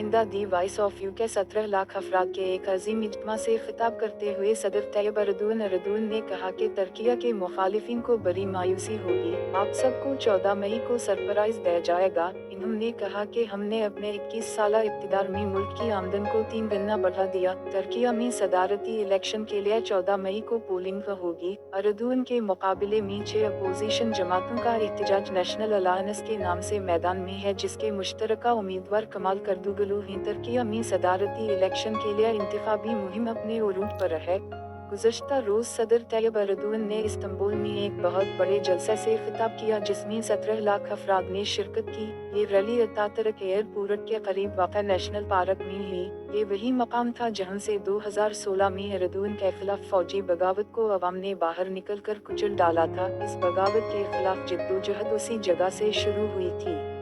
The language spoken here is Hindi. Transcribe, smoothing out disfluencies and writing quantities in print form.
नुमाइंदा दी वॉइस ऑफ यूके 17 लाख अफराद के एक अजीम इज्तिमा से खिताब करते हुए सदर तैयब एर्दोगन ने कहा कि तुर्किया के मुखालिफिन को बड़ी मायूसी होगी। आप सबको 14 मई को सरप्राइज दिया जाएगा। इन्होंने कहा कि हमने अपने 21 साला इक़्तिदार में मुल्क की आमदन को 3 गुना बढ़ा दिया। तुर्किया में सदारती इलेक्शन के लिए 14 मई को पोलिंग होगी। एर्दोगन के मुकाबले में 6 अपोजिशन जमातों का एहतजाज नेशनल अलायंस के नाम से मैदान में है, जिसके मुश्तरका उम्मीदवार कमाल कर्दुगलू हैं। तुर्किया में सदारती इलेक्शन के लिए इंतखाबी मुहिम अपने उरूज पर है। गुज़श्ता रोज़ सदर तैयब एर्दोगन ने इस्तांबुल में एक बहुत बड़े जलसे से खिताब किया, जिसमें 17 लाख अफराद ने शिरकत की। ये रैली अतातुर्क एयरपोर्ट के करीब वाक़ा नेशनल पार्क में हुई। ये वही मकाम था जहां से 2016 में एर्दोगन के खिलाफ फौजी बगावत को अवाम ने बाहर निकल कर कुचल डाला था। इस बगावत के खिलाफ जिद्दोजहद उसी जगह से शुरू हुई थी।